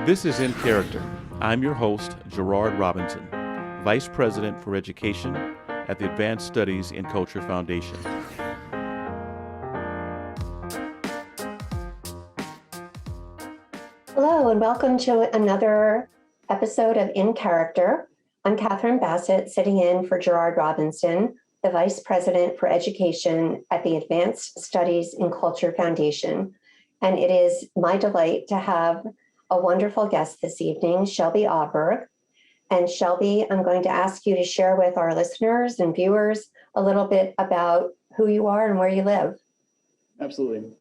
This is In Character. I'm your host, Gerard Robinson, Vice President for Education at the Advanced Studies in Culture Foundation. Hello, and welcome to another episode of In Character. I'm Catherine Bassett, sitting in for Gerard Robinson, the Vice President for Education at the Advanced Studies in Culture Foundation. And it is my delight to have a wonderful guest this evening, Shelby Aaberg. And Shelby, I'm going to ask you to share with our listeners and viewers a little bit about who you are and where you live. Absolutely.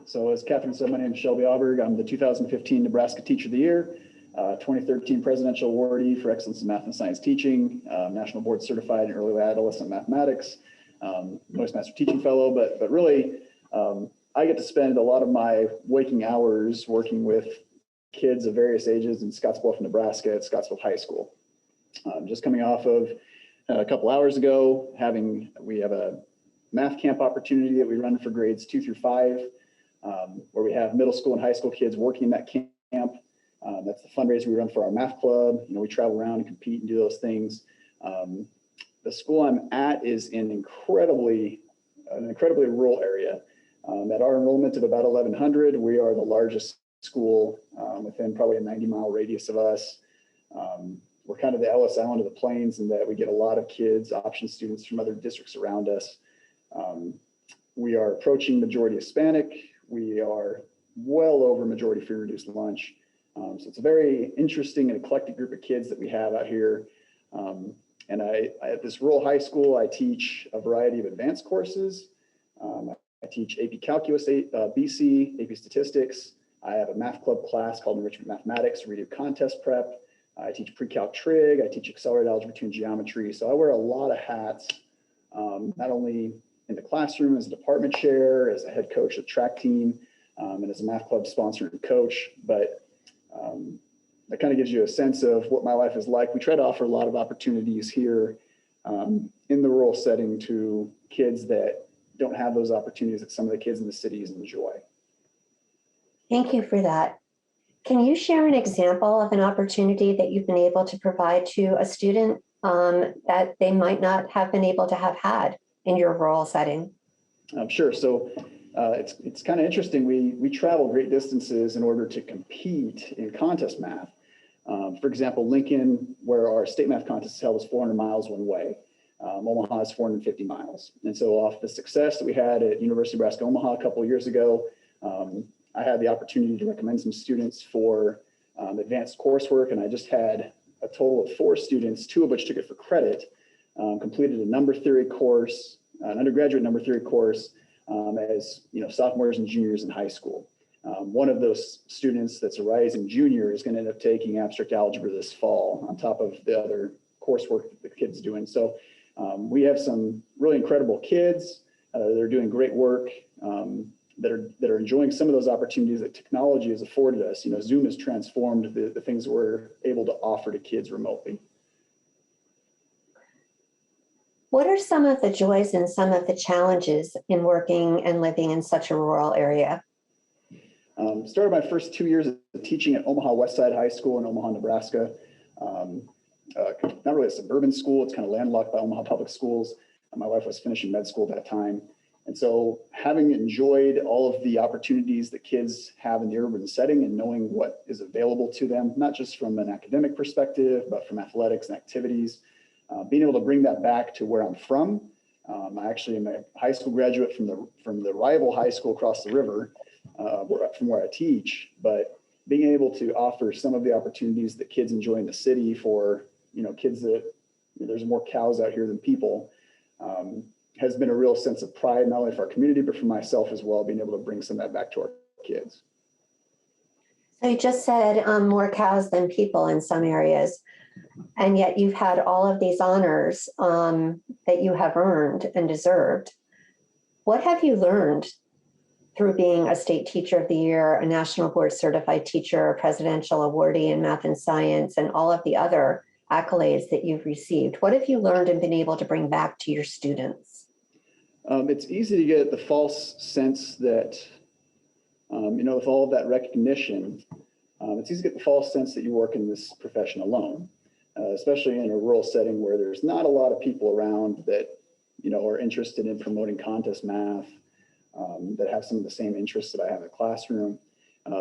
So as Catherine said, my name is Shelby Aaberg. I'm the 2015 Nebraska Teacher of the Year, 2013 Presidential Awardee for Excellence in Math and Science Teaching, National Board Certified in Early Adolescent Mathematics, Noyce Master Teaching Fellow, but really I get to spend a lot of my waking hours working with kids of various ages in Scottsbluff, Nebraska at Scottsbluff High School. Just coming off of a couple hours ago, we have a math camp opportunity that we run for grades 2 through 5, where we have middle school and high school kids working in that camp. That's the fundraiser we run for our math club. We travel around and compete and do those things. The school I'm at is in an incredibly rural area. At our enrollment of about 1,100, we are the largest school within probably a 90-mile radius of us. We're kind of the Ellis Island of the Plains in that we get a lot of kids, option students from other districts around us. We are approaching majority Hispanic. We are well over majority free reduced lunch. So it's a very interesting and eclectic group of kids that we have out here. And I at this rural high school, I teach a variety of advanced courses. I teach AP Calculus, BC, AP Statistics. I have a math club class called Enrichment Mathematics. We do contest prep. I teach pre-calc trig. I teach accelerated algebra 2 and geometry. So I wear a lot of hats, not only in the classroom as a department chair, as a head coach of the track team, and as a math club sponsor and coach. But that kind of gives you a sense of what my life is like. We try to offer a lot of opportunities here in the rural setting to kids that don't have those opportunities that some of the kids in the cities enjoy. Thank you for that. Can you share an example of an opportunity that you've been able to provide to a student that they might not have been able to have had in your rural setting? Sure. So it's kind of interesting. We travel great distances in order to compete in contest math. For example, Lincoln, where our state math contest is held, is 400 miles one way. Omaha is 450 miles. And so off the success that we had at University of Nebraska, Omaha a couple of years ago, I had the opportunity to recommend some students for advanced coursework, and I just had a total of 4 students, 2 of which took it for credit, completed a number theory course, an undergraduate number theory course, as sophomores and juniors in high school. One of those students that's a rising junior is going to end up taking abstract algebra this fall on top of the other coursework that the kid's doing. So we have some really incredible kids. They're doing great work. That are enjoying some of those opportunities that technology has afforded us. Zoom has transformed the things that we're able to offer to kids remotely. What are some of the joys and some of the challenges in working and living in such a rural area? Started my first 2 years of teaching at Omaha Westside High School in Omaha, Nebraska. Not really a suburban school. It's kind of landlocked by Omaha Public Schools. My wife was finishing med school at that time. And so having enjoyed all of the opportunities that kids have in the urban setting and knowing what is available to them, not just from an academic perspective, but from athletics and activities, being able to bring that back to where I'm from. I actually am a high school graduate from the rival high school across the river from where I teach, but being able to offer some of the opportunities that kids enjoy in the city for, kids that there's more cows out here than people, has been a real sense of pride, not only for our community, but for myself as well, being able to bring some of that back to our kids. So you just said more cows than people in some areas, and yet you've had all of these honors that you have earned and deserved. What have you learned through being a state teacher of the year, a national board certified teacher, a presidential awardee in math and science, and all of the other accolades that you've received? What have you learned and been able to bring back to your students? It's easy to get the false sense that, with all of that recognition, It's easy to get the false sense that you work in this profession alone, especially in a rural setting where there's not a lot of people around that, are interested in promoting contest math, that have some of the same interests that I have in the classroom.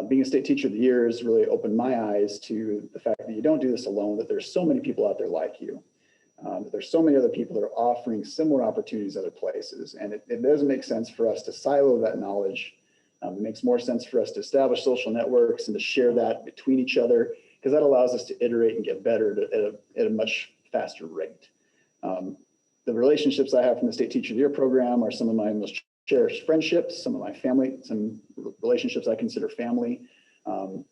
Being a state teacher of the year has really opened my eyes to the fact that you don't do this alone, that there's so many people out there like you, that there's so many other people that are offering similar opportunities other places. And it doesn't make sense for us to silo that knowledge. It makes more sense for us to establish social networks and to share that between each other, because that allows us to iterate and get better at a much faster rate. The relationships I have from the State Teacher of the Year program are some of my most cherished friendships, some of my family, some relationships I consider family,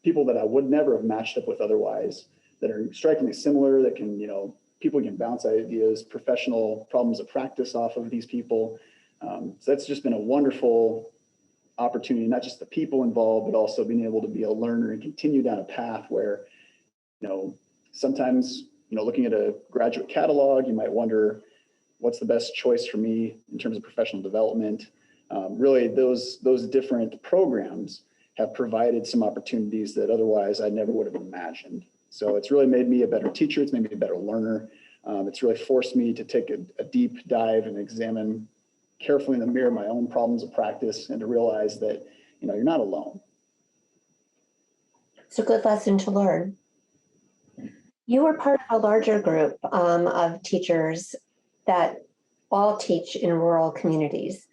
people that I would never have matched up with otherwise, that are strikingly similar, that can, people can bounce ideas, professional problems of practice off of these people. So that's just been a wonderful opportunity, not just the people involved, but also being able to be a learner and continue down a path where, sometimes, looking at a graduate catalog, you might wonder, what's the best choice for me in terms of professional development? Really, those different programs have provided some opportunities that otherwise I never would have imagined. So it's really made me a better teacher. It's made me a better learner. It's really forced me to take a deep dive and examine carefully in the mirror my own problems of practice, and to realize that, you're not alone. It's a good lesson to learn. You were part of a larger group of teachers that all teach in rural communities.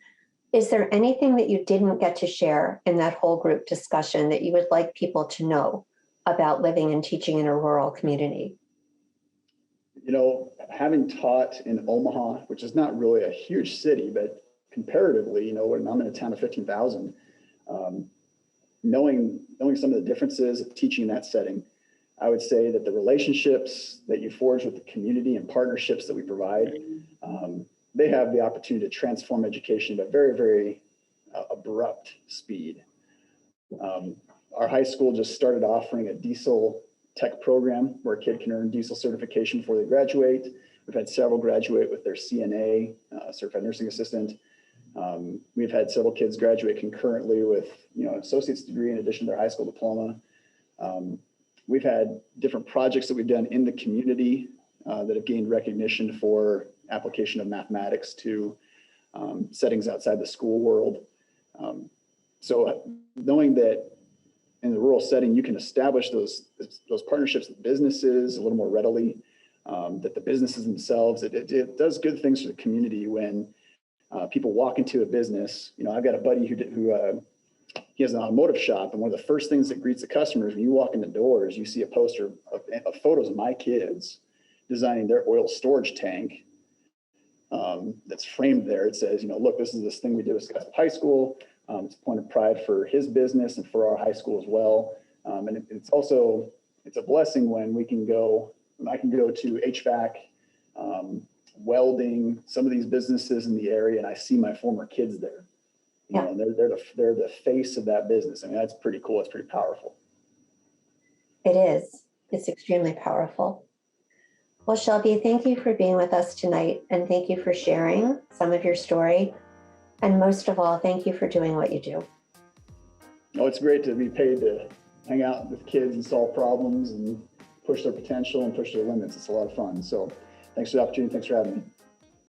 Is there anything that you didn't get to share in that whole group discussion that you would like people to know about living and teaching in a rural community? Having taught in Omaha, which is not really a huge city, but comparatively, when I'm in a town of 15,000, knowing some of the differences of teaching in that setting, I would say that the relationships that you forge with the community and partnerships that we provide, they have the opportunity to transform education at a very, very abrupt speed. Our high school just started offering a diesel tech program where a kid can earn diesel certification before they graduate. We've had several graduate with their CNA, certified nursing assistant. We've had several kids graduate concurrently with, an associate's degree in addition to their high school diploma. We've had different projects that we've done in the community that have gained recognition for application of mathematics to settings outside the school world. So knowing that in the rural setting, you can establish those partnerships with businesses a little more readily, that the businesses themselves, it does good things for the community when people walk into a business. I've got a buddy who he has an automotive shop, and one of the first things that greets the customers when you walk in the doors, you see a poster of photos of my kids designing their oil storage tank that's framed there. It says, look, this is this thing we did with Scottsbluff High School. It's a point of pride for his business and for our high school as well. And it's a blessing when I can go to HVAC, welding, some of these businesses in the area, and I see my former kids there. Yeah. They're the face of that business. I mean, that's pretty cool. It's pretty powerful. It is. It's extremely powerful. Well, Shelby, thank you for being with us tonight, and thank you for sharing some of your story. And most of all, thank you for doing what you do. Oh, it's great to be paid to hang out with kids and solve problems and push their potential and push their limits. It's a lot of fun. So thanks for the opportunity. Thanks for having me.